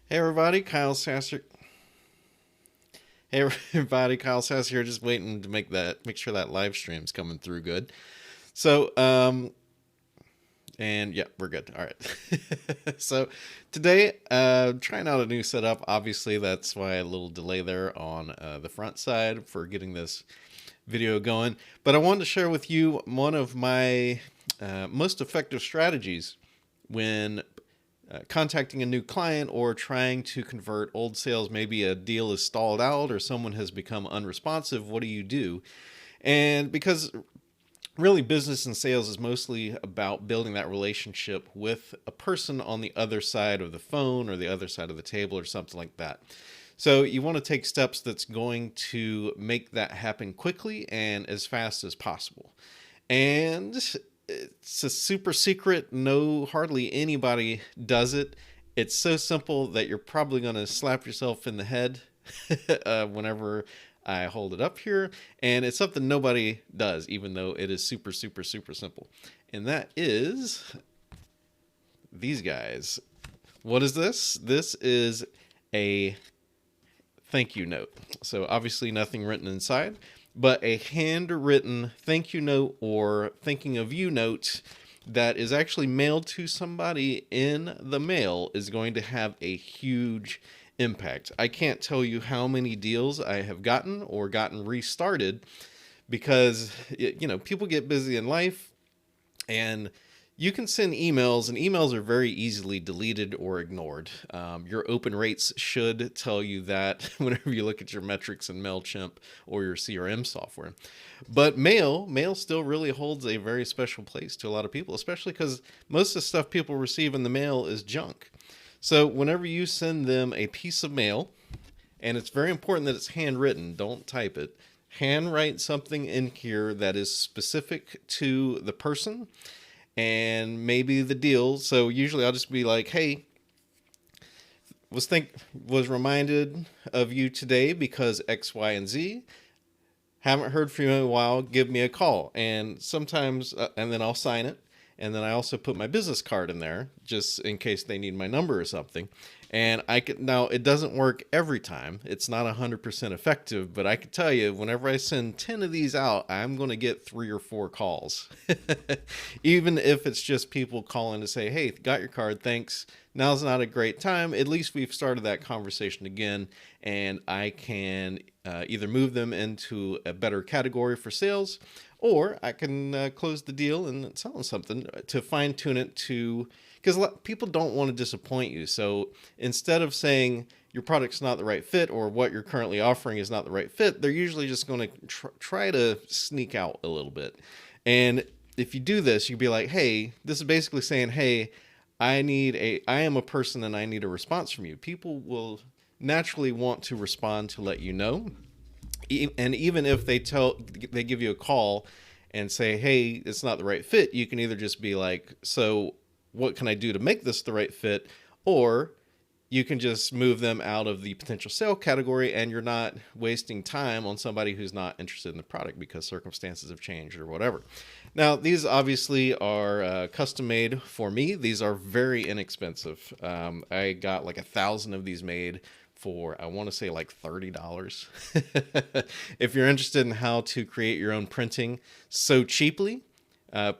Hey everybody, Kyle Sasser. Hey everybody, Kyle Sasser here, just waiting to make sure that live stream's coming through good. So, and yeah, we're good. All right. So today, trying out a new setup. Obviously, that's why a little delay there on the front side for getting this video going. But I wanted to share with you one of my most effective strategies when contacting a new client or trying to convert old sales. Maybe a deal is stalled out or someone has become unresponsive. What do you do? And because really business and sales is mostly about building that relationship with a person on the other side of the phone or the other side of the table or something like that. So you want to take steps that's going to make that happen quickly and as fast as possible. And it's a super secret. No, hardly anybody does it. It's so simple that you're probably going to slap yourself in the head whenever I hold it up here. And it's something nobody does, even though it is super, super, super simple. And that is these guys. What is this? This is a thank you note. So obviously nothing written inside, but a handwritten thank you note or thinking of you note that is actually mailed to somebody in the mail is going to have a huge impact. I can't tell you how many deals I have gotten or gotten restarted because, people get busy in life and you can send emails, and emails are very easily deleted or ignored. Your open rates should tell you that whenever you look at your metrics in MailChimp or your CRM software. But mail still really holds a very special place to a lot of people, especially because most of the stuff people receive in the mail is junk. So whenever you send them a piece of mail, and it's very important that it's handwritten, don't type it, handwrite something in here that is specific to the person and maybe the deal. So usually I'll just be like, hey, was reminded of you today because X, Y, and Z. Haven't heard from you in a while. Give me a call. And sometimes, and then I'll sign it. And then I also put my business card in there just in case they need my number or something. And now it doesn't work every time. It's not 100% effective, but I can tell you whenever I send 10 of these out, I'm going to get 3 or 4 calls. Even if it's just people calling to say, hey, got your card, thanks. Now's not a great time. At least we've started that conversation again, and I can either move them into a better category for sales, or I can close the deal and sell them something to fine tune it to, because people don't want to disappoint you. So instead of saying your product's not the right fit or what you're currently offering is not the right fit, they're usually just going to try to sneak out a little bit. And if you do this, you'd be like, hey, this is basically saying, hey, I am a person and I need a response from you. People will naturally want to respond to let you know. And even if they give you a call and say, hey, it's not the right fit, you can either just be like, so what can I do to make this the right fit? Or you can just move them out of the potential sale category and you're not wasting time on somebody who's not interested in the product because circumstances have changed or whatever. Now, these obviously are custom made for me. These are very inexpensive. I got like 1,000 of these made for, I want to say like $30. If you're interested in how to create your own printing so cheaply,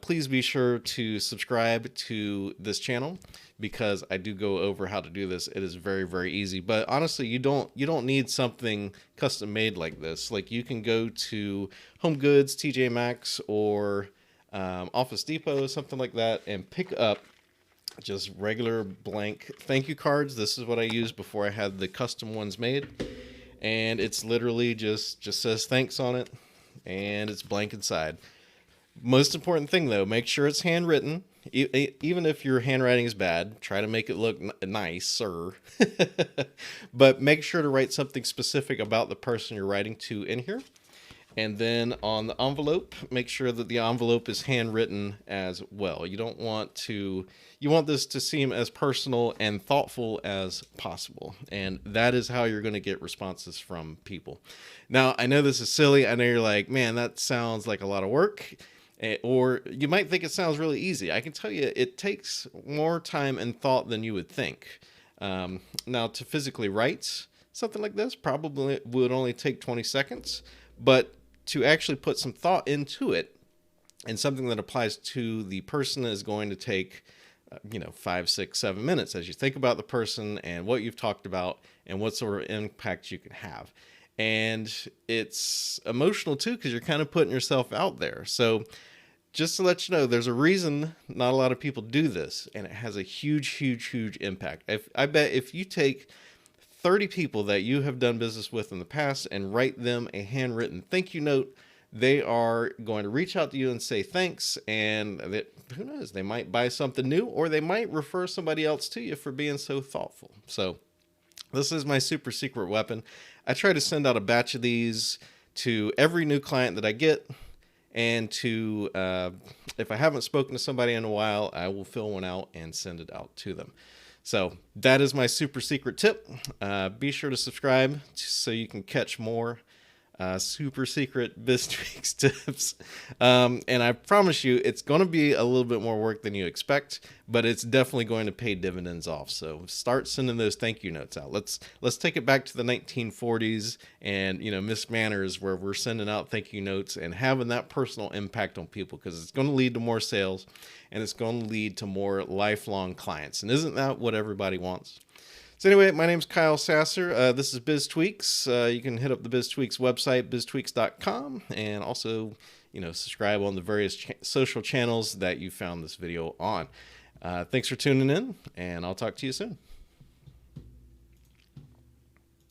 please be sure to subscribe to this channel because I do go over how to do this. It is very, very easy. But honestly, you don't need something custom made like this. Like you can go to Home Goods, TJ Maxx, or Office Depot, something like that, and pick up just regular blank thank you cards. This is what I used before I had the custom ones made. And it's literally just says thanks on it, and it's blank inside. Most important thing, though, make sure it's handwritten. Even if your handwriting is bad, try to make it look nicer. But make sure to write something specific about the person you're writing to in here. And then on the envelope, make sure that the envelope is handwritten as well. You want this to seem as personal and thoughtful as possible. And that is how you're going to get responses from people. Now, I know this is silly. I know you're like, man, that sounds like a lot of work. Or you might think it sounds really easy. I can tell you it takes more time and thought than you would think. Now, to physically write something like this probably would only take 20 seconds, but to actually put some thought into it and something that applies to the person is going to take 5, 6, 7 minutes as you think about the person and what you've talked about and what sort of impact you can have. And it's emotional too, because you're kind of putting yourself out there. So just to let you know, there's a reason not a lot of people do this, and it has a huge, huge, huge impact. I bet if you take 30 people that you have done business with in the past and write them a handwritten thank you note, they are going to reach out to you and say thanks, and who knows, they might buy something new, or they might refer somebody else to you for being so thoughtful. So this is my super secret weapon. I try to send out a batch of these to every new client that I get, and to if I haven't spoken to somebody in a while, I will fill one out and send it out to them. So that is my super secret tip. Be sure to subscribe so you can catch more super secret BizTweaks tips. And I promise you, it's going to be a little bit more work than you expect, but it's definitely going to pay dividends off. So start sending those thank you notes out. Let's take it back to the 1940s and, Miss Manners, where we're sending out thank you notes and having that personal impact on people, because it's going to lead to more sales and it's going to lead to more lifelong clients. And isn't that what everybody wants? So anyway, my name's Kyle Sasser. This is BizTweaks. You can hit up the BizTweaks website, biztweaks.com, and also, subscribe on the various social channels that you found this video on. Thanks for tuning in, and I'll talk to you soon.